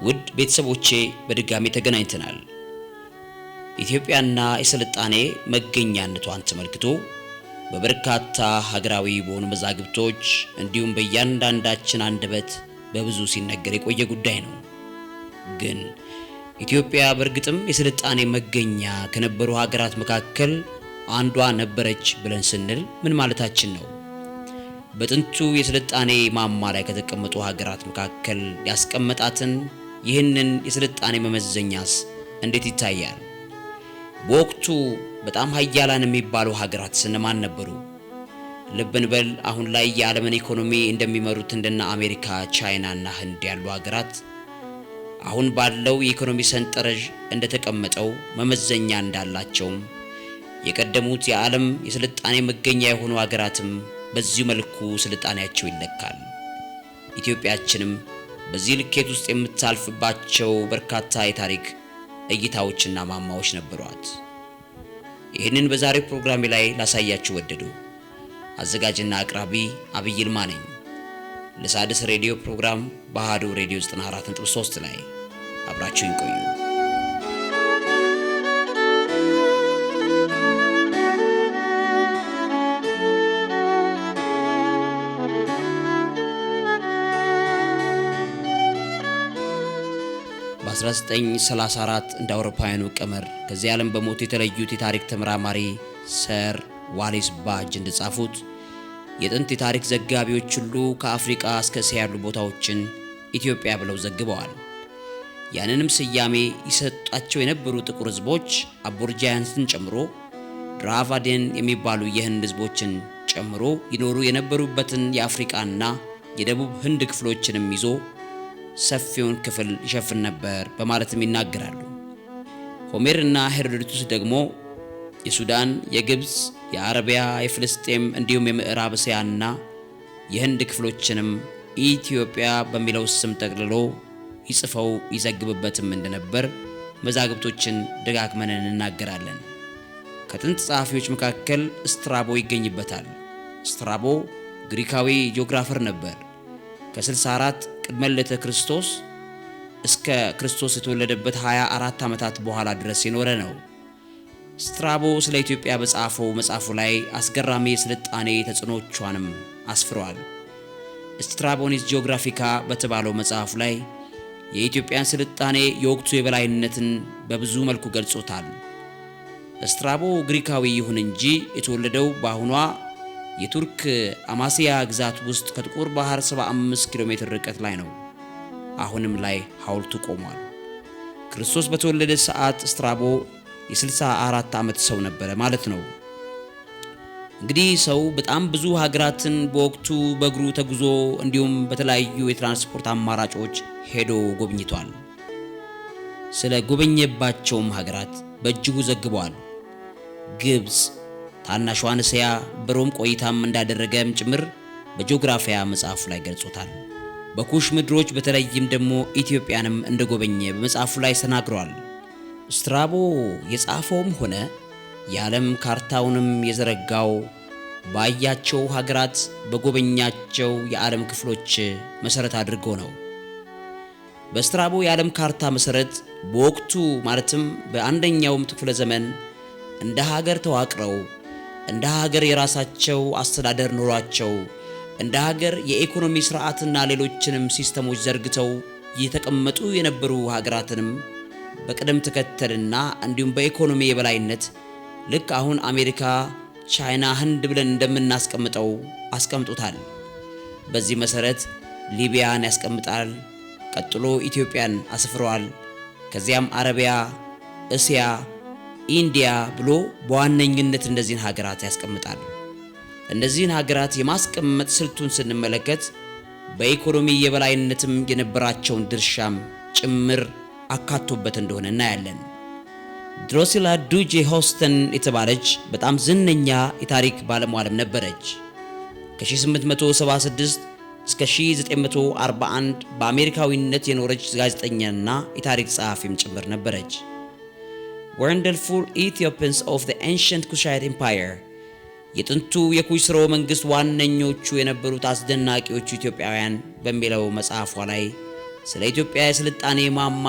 ውድ ቤተሰቦቼ በድጋሚ ተገናኝተናል። ኢትዮጵያና የስልጣኔ መገኛነቷን ተመልክቶ በበርካታ ሀገራዊ በሆኑ መዛግብቶች እንዲሁም በእያንዳንዳችን አንደበት በብዙ ሲነገር የቆየ ጉዳይ ነው። ግን ኢትዮጵያ በእርግጥም የስልጣኔ መገኛ ከነበሩ ሀገራት መካከል አንዷ ነበረች ብለን ስንል ምን ማለታችን ነው? በጥንቱ የስልጣኔ ማማ ላይ ከተቀመጡ ሀገራት መካከል ያስቀመጣትን ይህንን የስልጣኔ መመዘኛስ እንዴት ይታያል? በወቅቱ በጣም ሀያላን የሚባሉ ሀገራት እነማን ነበሩ? ልብ እንበል አሁን ላይ የዓለምን ኢኮኖሚ እንደሚመሩት እንደነ አሜሪካ፣ ቻይና እና ህንድ ያሉ ሀገራት አሁን ባለው የኢኮኖሚ ሰንጠረዥ እንደተቀመጠው መመዘኛ እንዳላቸውም የቀደሙት የዓለም የስልጣኔ መገኛ የሆኑ ሀገራትም በዚሁ መልኩ ስልጣኔያቸው ይለካል። ኢትዮጵያችንም በዚህ ልኬት ውስጥ የምታልፍባቸው በርካታ የታሪክ እይታዎችና ማማዎች ነበሯት። ይህንን በዛሬው ፕሮግራሜ ላይ ላሳያችሁ ወደዱ። አዘጋጅና አቅራቢ አብይ ይልማ ነኝ። ለሣድስ ሬዲዮ ፕሮግራም በአሃዱ ሬዲዮ 94.3 ላይ አብራችሁን ቆዩ። በ1934 እንደ አውሮፓውያኑ ቀመር ከዚህ ዓለም በሞት የተለዩት የታሪክ ተመራማሪ ሰር ዋሌስ ባጅ እንደጻፉት የጥንት የታሪክ ዘጋቢዎች ሁሉ ከአፍሪካ እስከ እስያ ያሉ ቦታዎችን ኢትዮጵያ ብለው ዘግበዋል። ያንንም ስያሜ ይሰጣቸው የነበሩ ጥቁር ህዝቦች አቦርጃንስን ጨምሮ ድራቫዴን የሚባሉ የህንድ ህዝቦችን ጨምሮ ይኖሩ የነበሩበትን የአፍሪካና የደቡብ ህንድ ክፍሎችንም ይዞ ሰፊውን ክፍል ይሸፍን ነበር በማለትም ይናገራሉ። ሆሜር እና ሄሮዶቱስ ደግሞ የሱዳን፣ የግብጽ፣ የአረቢያ፣ የፍልስጤም እንዲሁም የምዕራብ እስያና የህንድ ክፍሎችንም ኢትዮጵያ በሚለው ስም ጠቅልሎ ይጽፈው ይዘግብበትም እንደነበር መዛግብቶችን ደጋግመን እንናገራለን። ከጥንት ጸሐፊዎች መካከል ስትራቦ ይገኝበታል። ስትራቦ ግሪካዊ ጂኦግራፈር ነበር። ከ64 ቅድመ ልደተ ክርስቶስ እስከ ክርስቶስ የተወለደበት 24 ዓመታት በኋላ ድረስ የኖረ ነው። ስትራቦ ስለ ኢትዮጵያ በጻፈው መጽሐፉ ላይ አስገራሚ የስልጣኔ ተጽዕኖቿንም አስፍሯል። ስትራቦኒስ ጂኦግራፊካ በተባለው መጽሐፉ ላይ የኢትዮጵያን ስልጣኔ የወቅቱ የበላይነትን በብዙ መልኩ ገልጾታል። ስትራቦ ግሪካዊ ይሁን እንጂ የተወለደው በአሁኗ የቱርክ አማሲያ ግዛት ውስጥ ከጥቁር ባህር 75 ኪሎ ሜትር ርቀት ላይ ነው። አሁንም ላይ ሐውልቱ ቆሟል። ክርስቶስ በተወለደ ሰዓት ስትራቦ የ64 ዓመት ሰው ነበረ ማለት ነው። እንግዲህ ሰው በጣም ብዙ ሀገራትን በወቅቱ በእግሩ ተጉዞ እንዲሁም በተለያዩ የትራንስፖርት አማራጮች ሄዶ ጎብኝቷል። ስለ ጎበኘባቸውም ሀገራት በእጅጉ ዘግቧል። ግብጽ፣ ታናሿን እስያ በሮም ቆይታም እንዳደረገም ጭምር በጂኦግራፊያ መጽሐፉ ላይ ገልጾታል። በኩሽ ምድሮች በተለይም ደግሞ ኢትዮጵያንም እንደጎበኘ በመጽሐፉ ላይ ተናግሯል። ስትራቦ የጻፈውም ሆነ የዓለም ካርታውንም የዘረጋው ባያቸው ሀገራት በጎበኛቸው የዓለም ክፍሎች መሰረት አድርጎ ነው። በስትራቦ የዓለም ካርታ መሰረት በወቅቱ ማለትም በአንደኛው ክፍለ ዘመን እንደ ሀገር ተዋቅረው እንደ ሀገር የራሳቸው አስተዳደር ኖሯቸው እንደ ሀገር የኢኮኖሚ ስርዓትና ሌሎችንም ሲስተሞች ዘርግተው የተቀመጡ የነበሩ ሀገራትንም በቅደም ተከተልና እንዲሁም በኢኮኖሚ የበላይነት ልክ አሁን አሜሪካ፣ ቻይና፣ ህንድ ብለን እንደምናስቀምጠው አስቀምጦታል። በዚህ መሰረት ሊቢያን ያስቀምጣል። ቀጥሎ ኢትዮጵያን አስፍሯል። ከዚያም አረቢያ፣ እስያ፣ ኢንዲያ ብሎ በዋነኝነት እነዚህን ሀገራት ያስቀምጣል። እነዚህን ሀገራት የማስቀመጥ ስልቱን ስንመለከት በኢኮኖሚ የበላይነትም የነበራቸውን ድርሻም ጭምር አካቶበት እንደሆነ እናያለን። ድሮሲላ ዱጄ ሆስተን የተባለች በጣም ዝነኛ የታሪክ ባለሟልም ነበረች። ከ1876 እስከ 1941 በአሜሪካዊነት የኖረች ጋዜጠኛና የታሪክ ጸሐፊም ጭምር ነበረች። Wonderful Ethiopians of the Ancient Kushite Empire የጥንቱ የኩሽ ሥርወ መንግስት ዋነኞቹ የነበሩት አስደናቂዎቹ ኢትዮጵያውያን በሚለው መጽሐፏ ላይ ስለ ኢትዮጵያ የስልጣኔ ማማ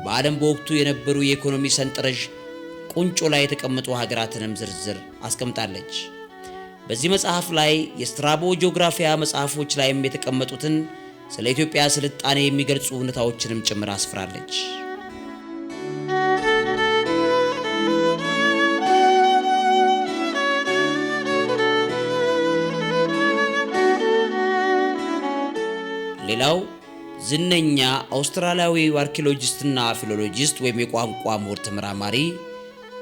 በዓለም በወቅቱ የነበሩ የኢኮኖሚ ሰንጠረዥ ቁንጮ ላይ የተቀመጡ ሀገራትንም ዝርዝር አስቀምጣለች። በዚህ መጽሐፍ ላይ የስትራቦ ጂኦግራፊያ መጽሐፎች ላይም የተቀመጡትን ስለ ኢትዮጵያ ስልጣኔ የሚገልጹ እውነታዎችንም ጭምር አስፍራለች። ሌላው ዝነኛ አውስትራሊያዊ አርኪኦሎጂስትና ፊሎሎጂስት ወይም የቋንቋ ምሁር ተመራማሪ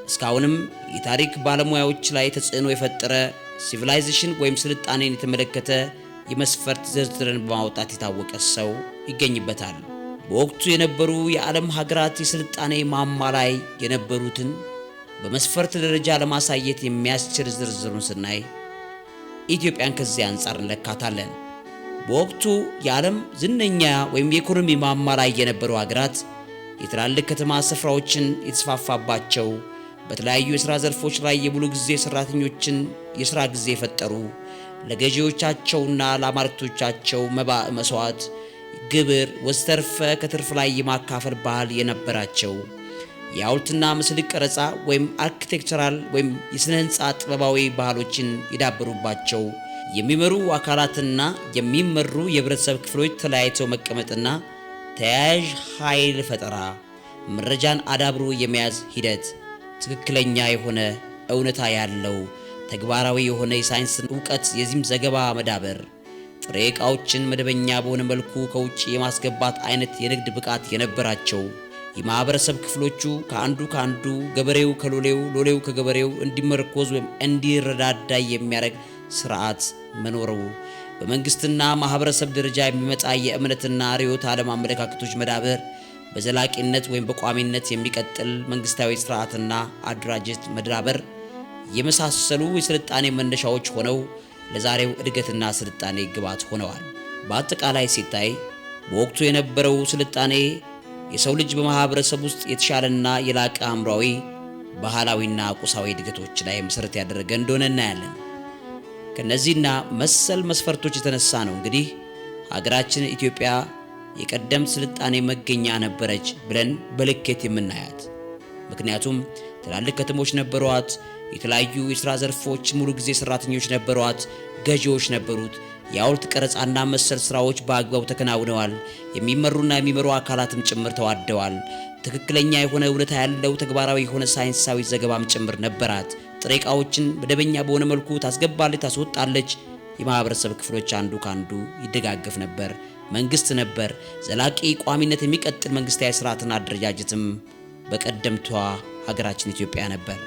እስካሁንም የታሪክ ባለሙያዎች ላይ ተጽዕኖ የፈጠረ ሲቪላይዜሽን ወይም ስልጣኔን የተመለከተ የመስፈርት ዝርዝርን በማውጣት የታወቀ ሰው ይገኝበታል። በወቅቱ የነበሩ የዓለም ሀገራት የስልጣኔ ማማ ላይ የነበሩትን በመስፈርት ደረጃ ለማሳየት የሚያስችል ዝርዝሩን ስናይ ኢትዮጵያን ከዚህ አንጻር እንለካታለን። በወቅቱ የዓለም ዝነኛ ወይም የኢኮኖሚ ማማ ላይ የነበሩ ሀገራት የትላልቅ ከተማ ስፍራዎችን የተስፋፋባቸው፣ በተለያዩ የሥራ ዘርፎች ላይ የሙሉ ጊዜ ሠራተኞችን የሥራ ጊዜ የፈጠሩ፣ ለገዢዎቻቸውና ለአማልክቶቻቸው መባ፣ መስዋዕት፣ ግብር ወዘተርፈ ከትርፍ ላይ የማካፈል ባህል የነበራቸው፣ የሐውልትና ምስል ቀረጻ ወይም አርኪቴክቸራል ወይም የሥነ ሕንፃ ጥበባዊ ባህሎችን የዳበሩባቸው፣ የሚመሩ አካላትና የሚመሩ የህብረተሰብ ክፍሎች ተለያይተው መቀመጥና ተያያዥ ኃይል ፈጠራ፣ መረጃን አዳብሮ የመያዝ ሂደት፣ ትክክለኛ የሆነ እውነታ ያለው ተግባራዊ የሆነ የሳይንስ ዕውቀት፣ የዚህም ዘገባ መዳበር፣ ጥሬ ዕቃዎችን መደበኛ በሆነ መልኩ ከውጭ የማስገባት አይነት የንግድ ብቃት የነበራቸው፣ የማህበረሰብ ክፍሎቹ ከአንዱ ገበሬው ከሎሌው፣ ሎሌው ከገበሬው እንዲመረኮዝ ወይም እንዲረዳዳ የሚያደርግ ስርዓት መኖሩ፣ በመንግስትና ማህበረሰብ ደረጃ የሚመጣ የእምነትና ርዕዮተ ዓለም አመለካከቶች መዳበር፣ በዘላቂነት ወይም በቋሚነት የሚቀጥል መንግስታዊ ስርዓትና አደራጀት መዳበር የመሳሰሉ የስልጣኔ መነሻዎች ሆነው ለዛሬው እድገትና ስልጣኔ ግብዓት ሆነዋል። በአጠቃላይ ሲታይ በወቅቱ የነበረው ስልጣኔ የሰው ልጅ በማህበረሰብ ውስጥ የተሻለና የላቀ አእምሯዊ፣ ባህላዊና ቁሳዊ እድገቶች ላይ መሰረት ያደረገ እንደሆነ እናያለን። ከነዚህና መሰል መስፈርቶች የተነሳ ነው እንግዲህ ሀገራችን ኢትዮጵያ የቀደምት ስልጣኔ መገኛ ነበረች ብለን በልኬት የምናያት። ምክንያቱም ትላልቅ ከተሞች ነበሯት፣ የተለያዩ የሥራ ዘርፎች ሙሉ ጊዜ ሰራተኞች ነበሯት፣ ገዢዎች ነበሩት፣ የሐውልት ቀረጻና መሰል ስራዎች በአግባቡ ተከናውነዋል፣ የሚመሩና የሚመሩ አካላትም ጭምር ተዋደዋል፣ ትክክለኛ የሆነ እውነታ ያለው ተግባራዊ የሆነ ሳይንሳዊ ዘገባም ጭምር ነበራት፣ ጥሬ ዕቃዎችን መደበኛ በሆነ መልኩ ታስገባለች፣ ታስወጣለች፣ የማህበረሰብ ክፍሎች አንዱ ካንዱ ይደጋገፍ ነበር፣ መንግስት ነበር፣ ዘላቂ ቋሚነት የሚቀጥል መንግስታዊ ስርዓትና አደረጃጀትም በቀደምቷ ሀገራችን ኢትዮጵያ ነበር።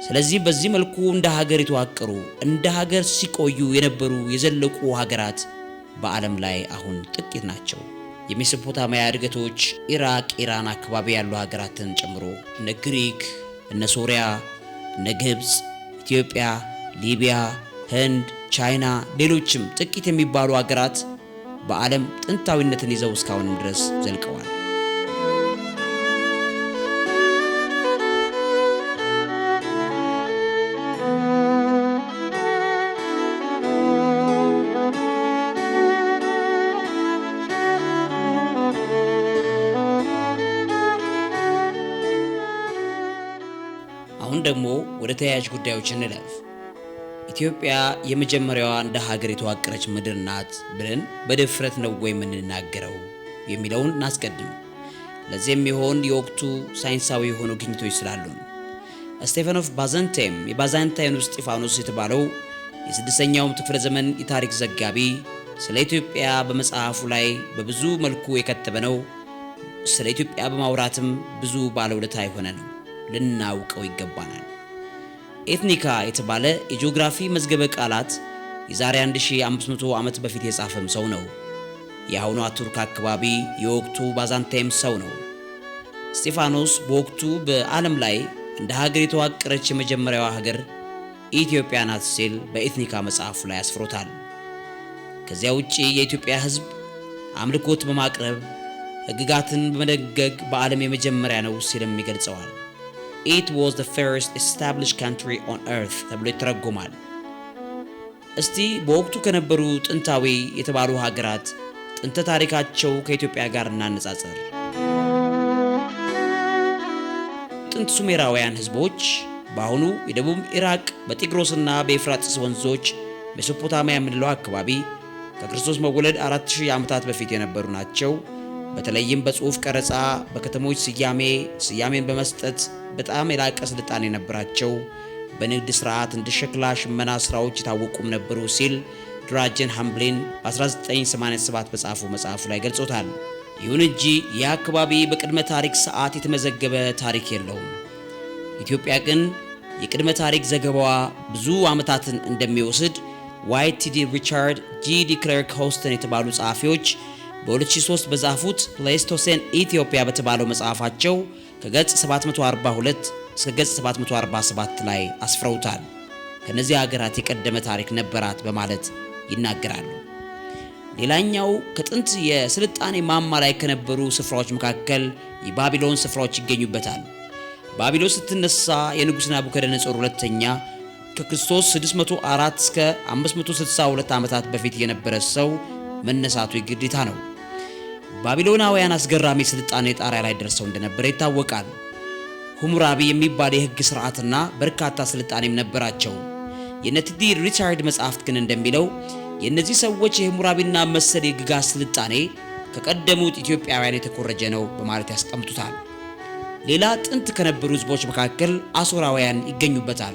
ስለዚህ በዚህ መልኩ እንደ ሀገር የተዋቀሩ እንደ ሀገር ሲቆዩ የነበሩ የዘለቁ ሀገራት በዓለም ላይ አሁን ጥቂት ናቸው። የሜሶፖታሚያ እድገቶች ኢራቅ፣ ኢራን አካባቢ ያሉ ሀገራትን ጨምሮ እነ ግሪክ፣ እነ ሶሪያ፣ እነ ግብፅ፣ ኢትዮጵያ፣ ሊቢያ፣ ህንድ፣ ቻይና፣ ሌሎችም ጥቂት የሚባሉ ሀገራት በዓለም ጥንታዊነትን ይዘው እስካሁንም ድረስ ዘልቀዋል። አሁን ደግሞ ወደ ተያያዥ ጉዳዮች እንለፍ። ኢትዮጵያ የመጀመሪያዋ እንደ ሀገር የተዋቀረች ምድር ናት ብለን በድፍረት ነው ወይ የምንናገረው የሚለውን እናስቀድም። ለዚህም የሚሆን የወቅቱ ሳይንሳዊ የሆኑ ግኝቶች ስላሉን ስቴፋን ኦፍ ባዛንታይን የባዛንታይኑ እስጢፋኖስ የተባለው የ6ኛው ክፍለ ዘመን የታሪክ ዘጋቢ ስለ ኢትዮጵያ በመጽሐፉ ላይ በብዙ መልኩ የከተበ ነው። ስለ ኢትዮጵያ በማውራትም ብዙ ባለውለታ የሆነ ነው፣ ልናውቀው ይገባናል። ኤትኒካ የተባለ የጂኦግራፊ መዝገበ ቃላት የዛሬ 1500 ዓመት በፊት የጻፈም ሰው ነው። የአሁኗ ቱርክ አካባቢ የወቅቱ ባዛንታይም ሰው ነው። እስጢፋኖስ በወቅቱ በዓለም ላይ እንደ ሀገር የተዋቀረች የመጀመሪያዋ ሀገር ኢትዮጵያ ናት ሲል በኤትኒካ መጽሐፉ ላይ አስፍሮታል። ከዚያ ውጪ የኢትዮጵያ ሕዝብ አምልኮት በማቅረብ ሕግጋትን በመደንገግ በዓለም የመጀመሪያ ነው ሲልም ይገልጸዋል። It was the first established country on earth ተብሎ ይተረጎማል። እስቲ በወቅቱ ከነበሩ ጥንታዊ የተባሉ ሀገራት ጥንተ ታሪካቸው ከኢትዮጵያ ጋር እናነጻጽር። ጥንት ሱሜራውያን ህዝቦች በአሁኑ የደቡብ ኢራቅ በጢግሮስና በኤፍራጥስ ወንዞች ሜሶፖታሚያ የምንለው አካባቢ ከክርስቶስ መወለድ 4000 ዓመታት በፊት የነበሩ ናቸው። በተለይም በጽሑፍ ቀረጻ፣ በከተሞች ስያሜን በመስጠት በጣም የላቀ ስልጣኔ የነበራቸው፣ በንግድ ስርዓት እንደ ሸክላ ሽመና ስራዎች የታወቁም ነበሩ ሲል ድራጀን ሃምብሊን በ1987 በጻፉ መጽሐፉ ላይ ገልጾታል። ይሁን እንጂ ይህ አካባቢ በቅድመ ታሪክ ሰዓት የተመዘገበ ታሪክ የለውም። ኢትዮጵያ ግን የቅድመ ታሪክ ዘገባዋ ብዙ ዓመታትን እንደሚወስድ ዋይት.ቲ.ዲ. ሪቻርድ፣ ጂ.ዲ. ክለርክ ሆስተን የተባሉ ጸሐፊዎች በ2003 በጻፉት ፕሌስቶሴን ኢትዮጵያ በተባለው መጽሐፋቸው ከገጽ 742 እስከ ገጽ 747 ላይ አስፍረውታል። ከነዚህ ሀገራት የቀደመ ታሪክ ነበራት በማለት ይናገራሉ። ሌላኛው ከጥንት የስልጣኔ ማማ ላይ ከነበሩ ስፍራዎች መካከል የባቢሎን ስፍራዎች ይገኙበታል። ባቢሎን ስትነሳ የንጉሥ ናቡከደነጾር ሁለተኛ ከክርስቶስ 604 እስከ 562 ዓመታት በፊት የነበረ ሰው መነሳቱ የግዴታ ነው። ባቢሎናውያን አስገራሚ ስልጣኔ ጣሪያ ላይ ደርሰው እንደነበረ ይታወቃል። ሁሙራቢ የሚባል የሕግ ስርዓትና በርካታ ስልጣኔም ነበራቸው። የነ.ቲ.ዲ. ሪቻርድ መጽሐፍት ግን እንደሚለው የእነዚህ ሰዎች የሁሙራቢና መሰል የግጋት ስልጣኔ ከቀደሙት ኢትዮጵያውያን የተኮረጀ ነው በማለት ያስቀምጡታል። ሌላ ጥንት ከነበሩ ህዝቦች መካከል አሦራውያን ይገኙበታል።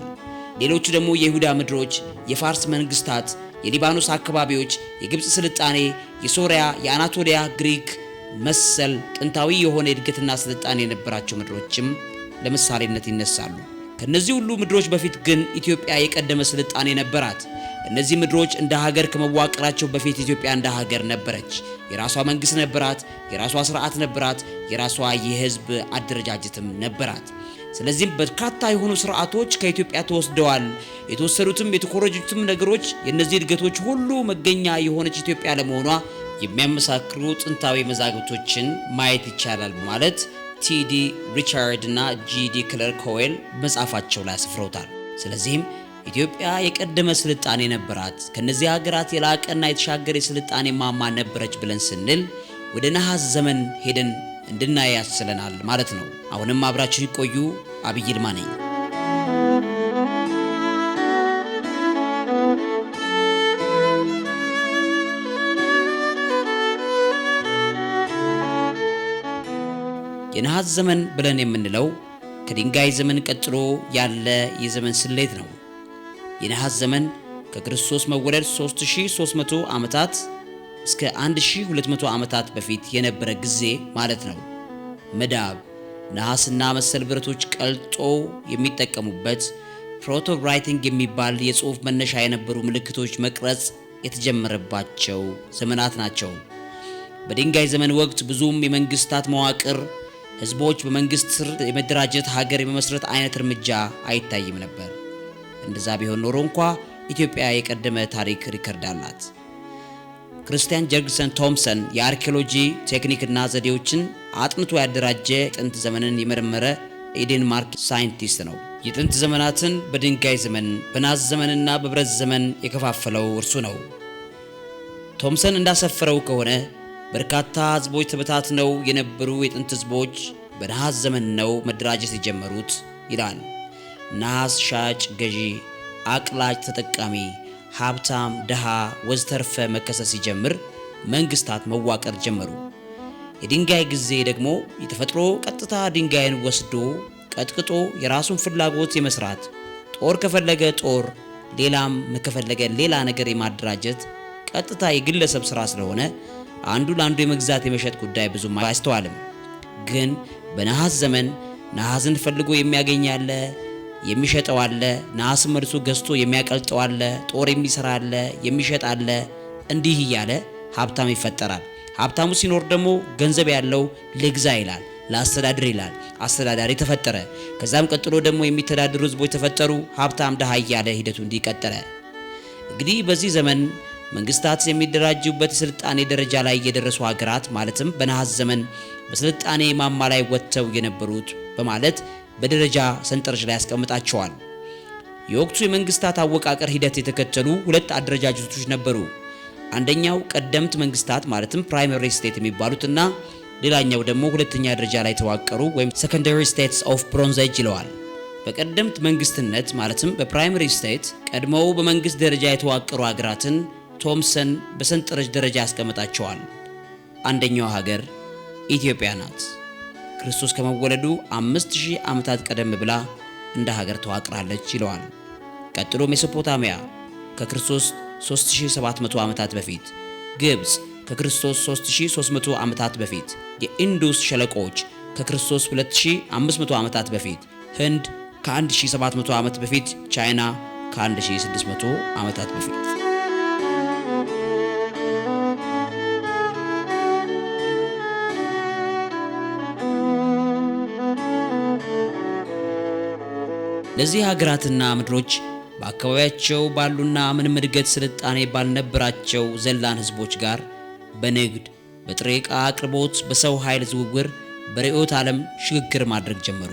ሌሎቹ ደግሞ የይሁዳ ምድሮች፣ የፋርስ መንግስታት፣ የሊባኖስ አካባቢዎች፣ የግብጽ ስልጣኔ፣ የሶሪያ፣ የአናቶሊያ፣ ግሪክ መሰል ጥንታዊ የሆነ እድገትና ስልጣኔ የነበራቸው ምድሮችም ለምሳሌነት ይነሳሉ። ከነዚህ ሁሉ ምድሮች በፊት ግን ኢትዮጵያ የቀደመ ስልጣኔ ነበራት። እነዚህ ምድሮች እንደ ሀገር ከመዋቀራቸው በፊት ኢትዮጵያ እንደ ሀገር ነበረች። የራሷ መንግስት ነበራት፣ የራሷ ስርዓት ነበራት፣ የራሷ የህዝብ አደረጃጀትም ነበራት። ስለዚህም በርካታ የሆኑ ስርዓቶች ከኢትዮጵያ ተወስደዋል። የተወሰዱትም የተኮረጁትም ነገሮች የነዚህ እድገቶች ሁሉ መገኛ የሆነች ኢትዮጵያ ለመሆኗ የሚያመሳክሩ ጥንታዊ መዛግብቶችን ማየት ይቻላል በማለት ቲ.ዲ. ሪቻርድ እና ጂ.ዲ. ክለርክ ሆዌል መጽሐፋቸው ላይ አስፍረውታል። ስለዚህም ኢትዮጵያ የቀደመ ስልጣኔ ነበራት፣ ከነዚህ ሀገራት የላቀና የተሻገረ የስልጣኔ ማማ ነበረች ብለን ስንል ወደ ነሐስ ዘመን ሄደን እንድናይ ያስችለናል ማለት ነው። አሁንም አብራችሁ ይቆዩ። አብይ ይልማ ነኝ። የነሐስ ዘመን ብለን የምንለው ከድንጋይ ዘመን ቀጥሎ ያለ የዘመን ስሌት ነው። የነሐስ ዘመን ከክርስቶስ መወለድ 3300 ዓመታት እስከ 1200 ዓመታት በፊት የነበረ ጊዜ ማለት ነው። መዳብ፣ ነሐስና መሰል ብረቶች ቀልጦ የሚጠቀሙበት ፕሮቶ ራይቲንግ የሚባል የጽሑፍ መነሻ የነበሩ ምልክቶች መቅረጽ የተጀመረባቸው ዘመናት ናቸው። በድንጋይ ዘመን ወቅት ብዙም የመንግስታት መዋቅር፣ ህዝቦች በመንግስት ስር የመደራጀት ሀገር የመመስረት አይነት እርምጃ አይታይም ነበር። እንደዛ ቢሆን ኖሮ እንኳ ኢትዮጵያ የቀደመ ታሪክ ሪከርድ አላት። ክርስቲያን ጀርግሰን ቶምሰን የአርኪኦሎጂ ቴክኒክና ዘዴዎችን አጥንቶ ያደራጀ ጥንት ዘመንን የመረመረ የዴንማርክ ሳይንቲስት ነው። የጥንት ዘመናትን በድንጋይ ዘመን፣ በናስ ዘመንና በብረት ዘመን የከፋፈለው እርሱ ነው። ቶምሰን እንዳሰፈረው ከሆነ በርካታ ህዝቦች ተበታትነው የነበሩ የጥንት ህዝቦች በነሐስ ዘመን ነው መደራጀት የጀመሩት ይላል። ነሐስ ሻጭ ገዢ፣ አቅላጭ ተጠቃሚ፣ ሀብታም ደሃ ወዘተርፈ መከሰስ ሲጀምር መንግስታት መዋቀር ጀመሩ። የድንጋይ ጊዜ ደግሞ የተፈጥሮ ቀጥታ ድንጋይን ወስዶ ቀጥቅጦ የራሱን ፍላጎት የመስራት፣ ጦር ከፈለገ ጦር፣ ሌላም ከፈለገ ሌላ ነገር የማደራጀት ቀጥታ የግለሰብ ስራ ስለሆነ አንዱ ለአንዱ የመግዛት የመሸጥ ጉዳይ ብዙም አይስተዋልም። ግን በነሐስ ዘመን ነሐስን ፈልጎ የሚያገኝ አለ፣ የሚሸጠው አለ፣ ነሐስን መልሶ ገዝቶ የሚያቀልጠው አለ፣ ጦር የሚሰራ አለ፣ የሚሸጥ አለ። እንዲህ እያለ ሀብታም ይፈጠራል። ሀብታሙ ሲኖር ደግሞ ገንዘብ ያለው ልግዛ ይላል፣ ለአስተዳድር ይላል። አስተዳዳሪ ተፈጠረ። ከዛም ቀጥሎ ደግሞ የሚተዳደሩ ህዝቦች ተፈጠሩ። ሀብታም ደሃ እያለ ሂደቱ እንዲቀጥለ። እንግዲህ በዚህ ዘመን መንግስታት የሚደራጁበት ስልጣኔ ደረጃ ላይ የደረሱ ሀገራት ማለትም በነሐስ ዘመን በስልጣኔ ማማ ላይ ወጥተው የነበሩት በማለት በደረጃ ሰንጠረዥ ላይ ያስቀምጣቸዋል። የወቅቱ የመንግስታት አወቃቀር ሂደት የተከተሉ ሁለት አደረጃጀቶች ነበሩ። አንደኛው ቀደምት መንግስታት ማለትም ፕራይመሪ ስቴት የሚባሉትና ሌላኛው ደግሞ ሁለተኛ ደረጃ ላይ ተዋቀሩ ወይም ሰከንደሪ ስቴትስ ኦፍ ብሮንዝ ኤጅ ይለዋል። በቀደምት መንግስትነት ማለትም በፕራይመሪ ስቴት ቀድመው በመንግስት ደረጃ የተዋቀሩ ሀገራትን ቶምሰን በሰንጠረዥ ደረጃ ያስቀምጣቸዋል። አንደኛው ሀገር ኢትዮጵያ ናት። ክርስቶስ ከመወለዱ 5000 ዓመታት ቀደም ብላ እንደ ሀገር ተዋቅራለች ይለዋል። ቀጥሎ ሜሶፖታሚያ ከክርስቶስ 3700 ዓመታት በፊት፣ ግብጽ ከክርስቶስ 3300 ዓመታት በፊት፣ የኢንዱስ ሸለቆች ከክርስቶስ 2500 ዓመታት በፊት፣ ህንድ ከ1700 ዓመት በፊት፣ ቻይና ከ1600 ዓመታት በፊት። እነዚህ ሀገራትና ምድሮች በአካባቢያቸው ባሉና ምንም እድገት ስልጣኔ ባልነበራቸው ዘላን ህዝቦች ጋር በንግድ፣ በጥሬ ዕቃ አቅርቦት፣ በሰው ኃይል ዝውውር፣ በርዕዮተ ዓለም ሽግግር ማድረግ ጀመሩ።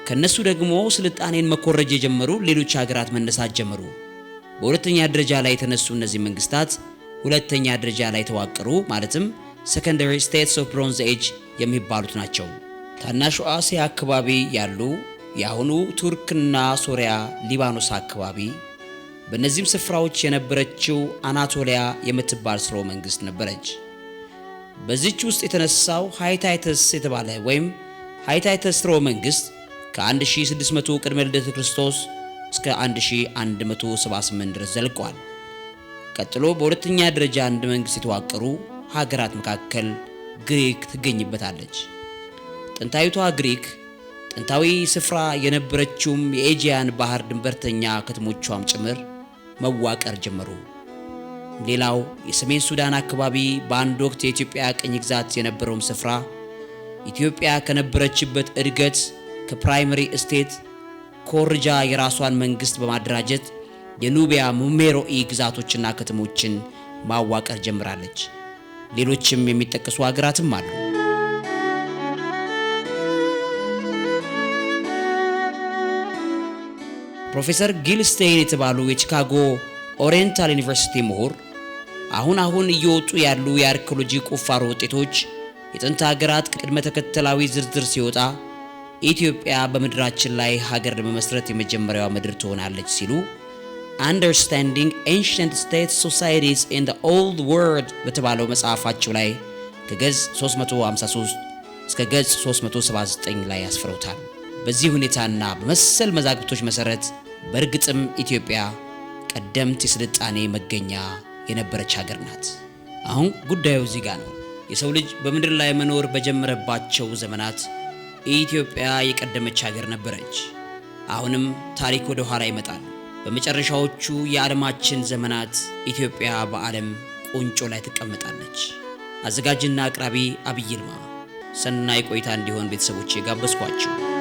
ከነሱ ደግሞ ስልጣኔን መኮረጅ የጀመሩ ሌሎች ሀገራት መነሳት ጀመሩ። በሁለተኛ ደረጃ ላይ የተነሱ እነዚህ መንግስታት ሁለተኛ ደረጃ ላይ ተዋቀሩ፣ ማለትም ሰከንደሪ ስቴትስ ኦፍ ብሮንዝ ኤጅ የሚባሉት ናቸው። ታናሹ እስያ አካባቢ ያሉ የአሁኑ ቱርክና ሶሪያ፣ ሊባኖስ አካባቢ፣ በእነዚህም ስፍራዎች የነበረችው አናቶሊያ የምትባል ስርወ መንግስት ነበረች። በዚች ውስጥ የተነሳው ሃይታይተስ የተባለ ወይም ሃይታይተስ ስርወ መንግስት ከ1600 ቅድመ ልደተ ክርስቶስ እስከ 1178 ድረስ ዘልቋል። ቀጥሎ በሁለተኛ ደረጃ እንደ መንግስት የተዋቀሩ ሀገራት መካከል ግሪክ ትገኝበታለች። ጥንታዊቷ ግሪክ ጥንታዊ ስፍራ የነበረችውም የኤጂያን ባህር ድንበርተኛ ከተሞቿም ጭምር መዋቀር ጀመሩ። ሌላው የሰሜን ሱዳን አካባቢ በአንድ ወቅት የኢትዮጵያ ቅኝ ግዛት የነበረውም ስፍራ ኢትዮጵያ ከነበረችበት እድገት ከፕራይመሪ ስቴት ኮርጃ የራሷን መንግስት በማደራጀት የኑቢያ ሙሜሮኢ ግዛቶችና ከተሞችን ማዋቀር ጀምራለች። ሌሎችም የሚጠቀሱ ሀገራትም አሉ። ፕሮፌሰር ጊልስቴይን የተባሉ የቺካጎ ኦሪየንታል ዩኒቨርሲቲ ምሁር አሁን እየወጡ ያሉ የአርኪኦሎጂ ቁፋሮ ውጤቶች የጥንት ሀገራት ቅድመ ተከተላዊ ዝርዝር ሲወጣ ኢትዮጵያ በምድራችን ላይ ሀገር ለመመስረት የመጀመሪያዋ ምድር ትሆናለች ሲሉ Understanding Ancient State Societies in the Old World በተባለው መጽሐፋቸው ላይ ከገጽ 353 እስከ ገጽ 379 ላይ ያስፈሩታል። በዚህ ሁኔታና በመሰል መዛግብቶች መሰረት በእርግጥም ኢትዮጵያ ቀደምት የስልጣኔ መገኛ የነበረች ሀገር ናት። አሁን ጉዳዩ እዚህ ጋር ነው። የሰው ልጅ በምድር ላይ መኖር በጀመረባቸው ዘመናት ኢትዮጵያ የቀደመች ሀገር ነበረች። አሁንም ታሪክ ወደ ኋላ ይመጣል። በመጨረሻዎቹ የዓለማችን ዘመናት ኢትዮጵያ በዓለም ቁንጮ ላይ ትቀመጣለች። አዘጋጅና አቅራቢ አብይ ይልማ። ሰናይ ቆይታ እንዲሆን ቤተሰቦቼ ጋበዝኳችሁ።